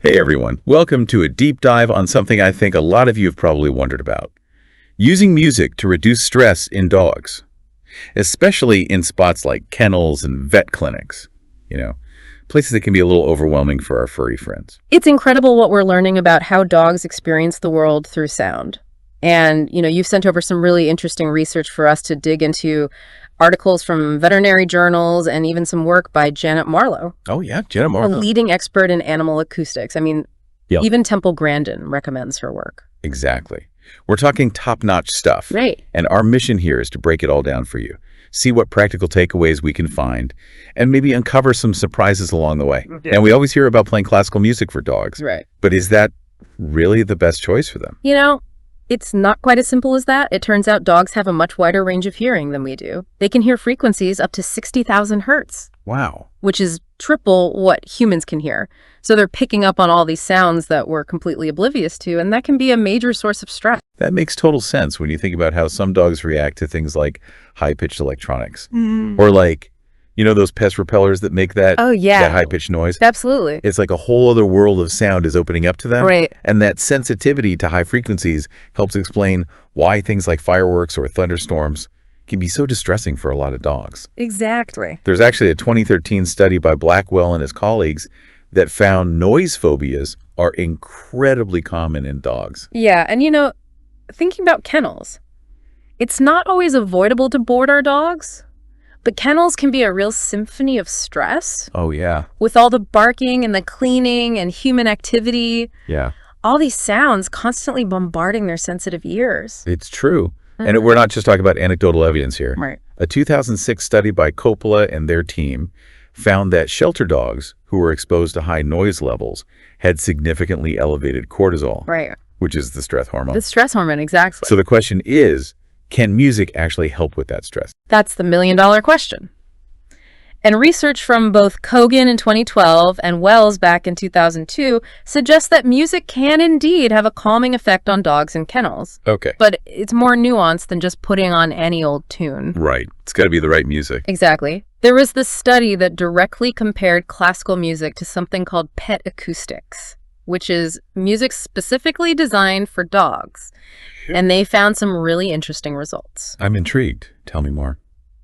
Hey everyone, welcome to a deep dive on something I think a lot of you have probably wondered about. Using music to reduce stress in dogs, especially in spots like kennels and vet clinics. Places that can be a little overwhelming for our furry friends. It's incredible what we're learning about how dogs experience the world through sound. And, you've sent over some really interesting research for us to dig into, articles from veterinary journals and even some work by Janet Marlowe, Oh yeah, Janet a Marlowe. leading expert in animal acoustics. Yep. Even Temple Grandin recommends her work. Exactly. We're talking top-notch stuff. Right. And our mission here is to break it all down for you. See what practical takeaways we can find, and maybe uncover some surprises along the way. Yeah. And we always hear about playing classical music for dogs. Right. But is that really the best choice for them? It's not quite as simple as that. It turns out dogs have a much wider range of hearing than we do. They can hear frequencies up to 60,000 hertz, Wow. which is triple what humans can hear. So they're picking up on all these sounds that we're completely oblivious to, and that can be a major source of stress. That makes total sense when you think about how some dogs react to things like high-pitched electronics. Or like, those pest repellers that make that, Oh, yeah. that high-pitched noise. Absolutely. It's like a whole other world of sound is opening up to them. Right. And that sensitivity to high frequencies helps explain why things like fireworks or thunderstorms can be so distressing for a lot of dogs. Exactly. There's actually a 2013 study by Blackwell and his colleagues that found noise phobias are incredibly common in dogs. Yeah, and thinking about kennels, it's not always avoidable to board our dogs, but kennels can be a real symphony of stress Oh, yeah. with all the barking and the cleaning and human activity, Yeah, all these sounds constantly bombarding their sensitive ears. it's true. And we're not just talking about anecdotal evidence here. Right. A 2006 study by Coppola and their team found that shelter dogs who were exposed to high noise levels had significantly elevated cortisol, Right. which is the stress hormone. The stress hormone, exactly. So the question is, can music actually help with that stress? That's the million-dollar question. And research from both Kogan in 2012 and Wells back in 2002 suggests that music can indeed have a calming effect on dogs in kennels. Okay. But it's more nuanced than just putting on any old tune. Right. It's got to be the right music. Exactly. There was this study that directly compared classical music to something called pet acoustics, which is music specifically designed for dogs. And they found some really interesting results. I'm intrigued. Tell me more.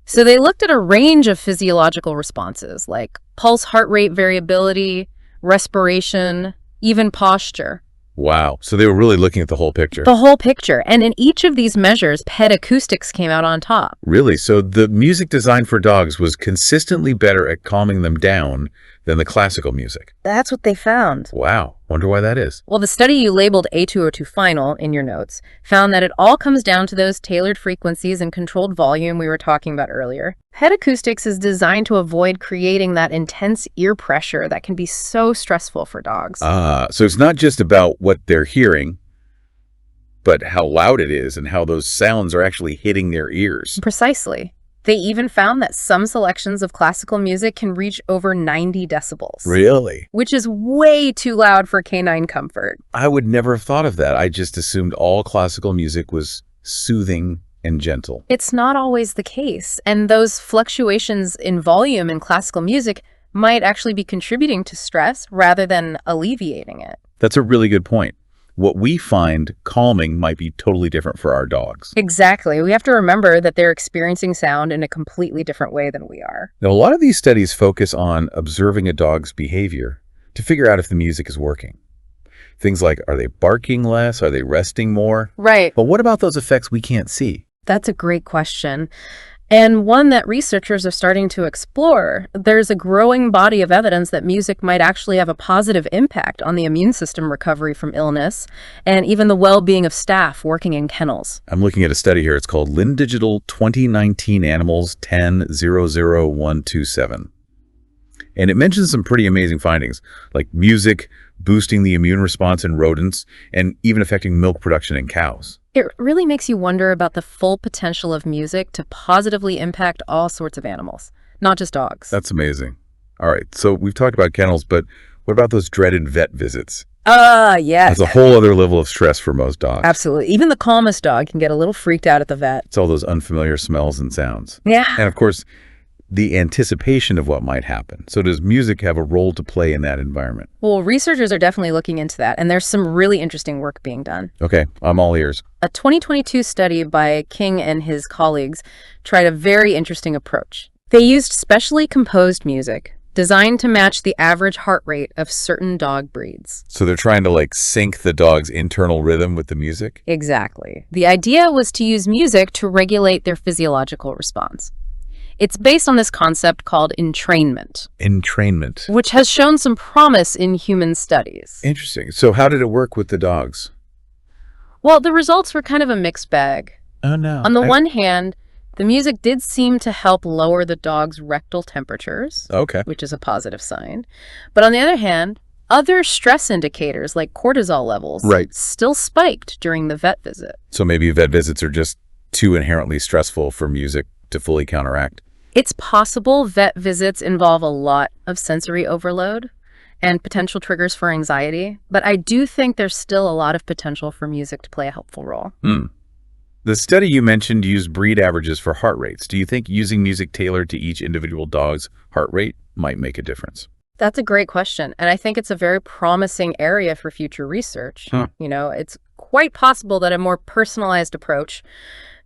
So they looked at a range of physiological responses like pulse heart rate variability, respiration, even posture. Wow. So they were really looking at the whole picture. The whole picture. And in each of these measures, pet acoustics came out on top. Really? So the music designed for dogs was consistently better at calming them down than the classical music. That's what they found. Wow. Wonder why that is. Well, the study you labeled A202 final in your notes found that it all comes down to those tailored frequencies and controlled volume we were talking about earlier. Pet acoustics is designed to avoid creating that intense ear pressure that can be so stressful for dogs. So it's not just about what they're hearing, but how loud it is and how those sounds are actually hitting their ears. Precisely. They even found that some selections of classical music can reach over 90 decibels. Really? Which is way too loud for canine comfort. I would never have thought of that. I just assumed all classical music was soothing and gentle. It's not always the case, and those fluctuations in volume in classical music might actually be contributing to stress rather than alleviating it. That's a really good point. What we find calming might be totally different for our dogs. Exactly. We have to remember that they're experiencing sound in a completely different way than we are. Now, a lot of these studies focus on observing a dog's behavior to figure out if the music is working. Things like, are they barking less? Are they resting more? Right. But what about those effects we can't see? That's a great question. And one that researchers are starting to explore. There's a growing body of evidence that music might actually have a positive impact on the immune system recovery from illness and even the well-being of staff working in kennels. I'm looking at a study here. It's called Lynn Digital 2019 Animals 1000127. And it mentions some pretty amazing findings, like music boosting the immune response in rodents and even affecting milk production in cows. It really makes you wonder about the full potential of music to positively impact all sorts of animals, not just dogs. That's amazing. All right, so we've talked about kennels, but what about those dreaded vet visits? Yes. That's a whole other level of stress for most dogs. Absolutely. Even the calmest dog can get a little freaked out at the vet. It's all those unfamiliar smells and sounds. Yeah. And of course, the anticipation of what might happen. So does music have a role to play in that environment? Well, researchers are definitely looking into that, and there's some really interesting work being done. Okay, I'm all ears. A 2022 study by King and his colleagues tried a very interesting approach. They used specially composed music designed to match the average heart rate of certain dog breeds. So they're trying to like sync the dog's internal rhythm with the music? Exactly. The idea was to use music to regulate their physiological response. It's based on this concept called entrainment. Entrainment. Which has shown some promise in human studies. Interesting. So how did it work with the dogs? Well, the results were kind of a mixed bag. Oh, no. On the one hand, the music did seem to help lower the dog's rectal temperatures, Okay. which is a positive sign. But on the other hand, other stress indicators like cortisol levels still spiked during the vet visit. So maybe vet visits are just too inherently stressful for music to fully counteract? It's possible vet visits involve a lot of sensory overload and potential triggers for anxiety, but I do think there's still a lot of potential for music to play a helpful role. The study you mentioned used breed averages for heart rates. Do you think using music tailored to each individual dog's heart rate might make a difference? That's a great question, and I think it's a very promising area for future research. You know, it's quite possible that a more personalized approach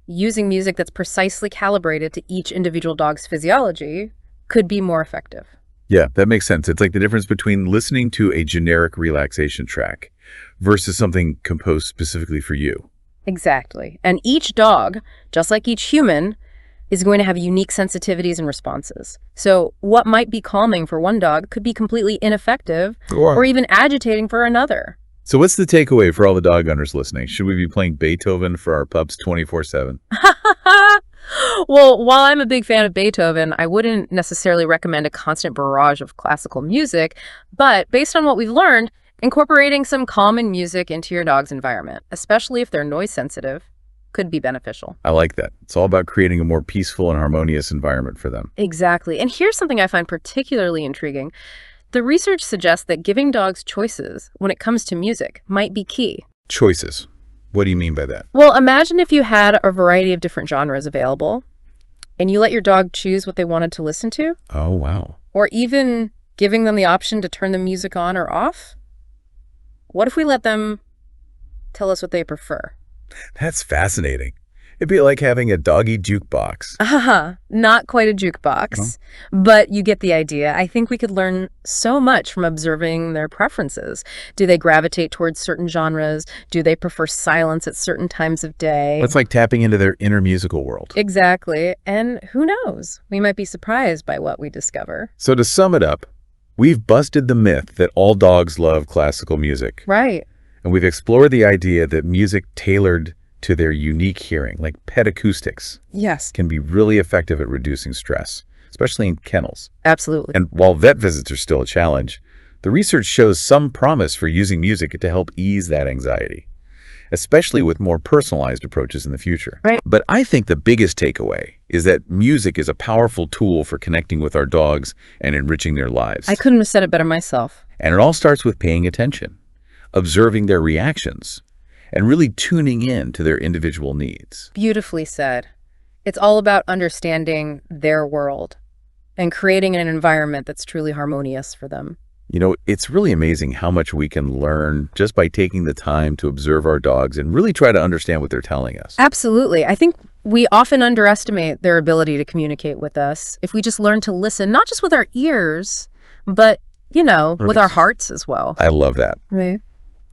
using music that's precisely calibrated to each individual dog's physiology could be more effective. Yeah, that makes sense. It's like the difference between listening to a generic relaxation track versus something composed specifically for you. Exactly. And each dog, just like each human, is going to have unique sensitivities and responses. So what might be calming for one dog could be completely ineffective or even agitating for another. So what's the takeaway for all the dog owners listening? Should we be playing Beethoven for our pups 24/7? Well, while I'm a big fan of Beethoven, I wouldn't necessarily recommend a constant barrage of classical music, but based on what we've learned, incorporating some calming music into your dog's environment, especially if they're noise sensitive, could be beneficial. I like that. It's all about creating a more peaceful and harmonious environment for them. Exactly. And here's something I find particularly intriguing. The research suggests that giving dogs choices when it comes to music might be key. Choices. What do you mean by that? Well, imagine if you had a variety of different genres available and you let your dog choose what they wanted to listen to, Oh, wow. or even giving them the option to turn the music on or off. What if we let them tell us what they prefer? That's fascinating. It'd be like having a doggy jukebox. Not quite a jukebox, but you get the idea. I think we could learn so much from observing their preferences. Do they gravitate towards certain genres? Do they prefer silence at certain times of day? It's like tapping into their inner musical world. Exactly. And who knows? We might be surprised by what we discover. So to sum it up, we've busted the myth that all dogs love classical music. Right. And we've explored the idea that music tailored to their unique hearing, like pet acoustics, Yes. can be really effective at reducing stress, especially in kennels. Absolutely. And while vet visits are still a challenge, the research shows some promise for using music to help ease that anxiety, especially with more personalized approaches in the future. Right. But I think the biggest takeaway is that music is a powerful tool for connecting with our dogs and enriching their lives. I couldn't have said it better myself. And it all starts with paying attention, observing their reactions, and really tuning in to their individual needs. Beautifully said. It's all about understanding their world and creating an environment that's truly harmonious for them. You know, it's really amazing how much we can learn just by taking the time to observe our dogs and really try to understand what they're telling us. Absolutely. I think we often underestimate their ability to communicate with us if we just learn to listen, not just with our ears, but, you know, with our hearts as well. I love that. Right.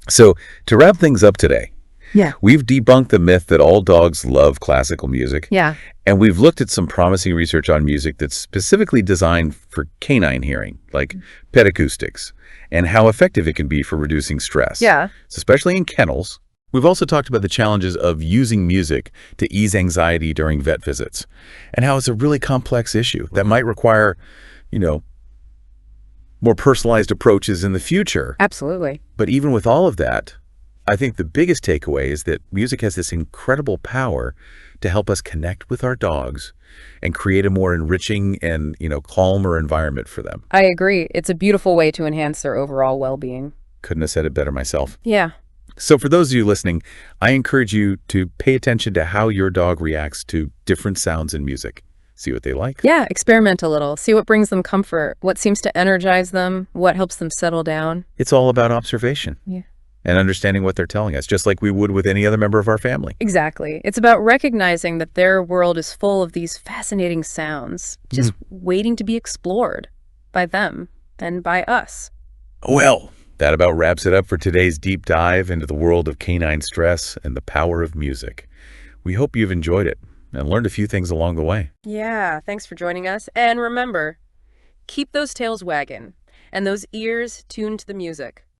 So to wrap things up today, Yeah. we've debunked the myth that all dogs love classical music. Yeah. And we've looked at some promising research on music that's specifically designed for canine hearing, like pet acoustics, and how effective it can be for reducing stress. Yeah. So especially in kennels. We've also talked about the challenges of using music to ease anxiety during vet visits, and how it's a really complex issue that might require, you know, more personalized approaches in the future. Absolutely. But even with all of that, I think the biggest takeaway is that music has this incredible power to help us connect with our dogs and create a more enriching and, you know, calmer environment for them. I agree. It's a beautiful way to enhance their overall well-being. Couldn't have said it better myself. Yeah. So for those of you listening, I encourage you to pay attention to how your dog reacts to different sounds and music. See what they like. Yeah, experiment a little. See what brings them comfort, what seems to energize them, what helps them settle down. It's all about observation Yeah. and understanding what they're telling us, just like we would with any other member of our family. Exactly. It's about recognizing that their world is full of these fascinating sounds, just waiting to be explored by them and by us. Well, that about wraps it up for today's deep dive into the world of canine stress and the power of music. We hope you've enjoyed it and learned a few things along the way. Yeah, thanks for joining us. And remember, keep those tails wagging and those ears tuned to the music.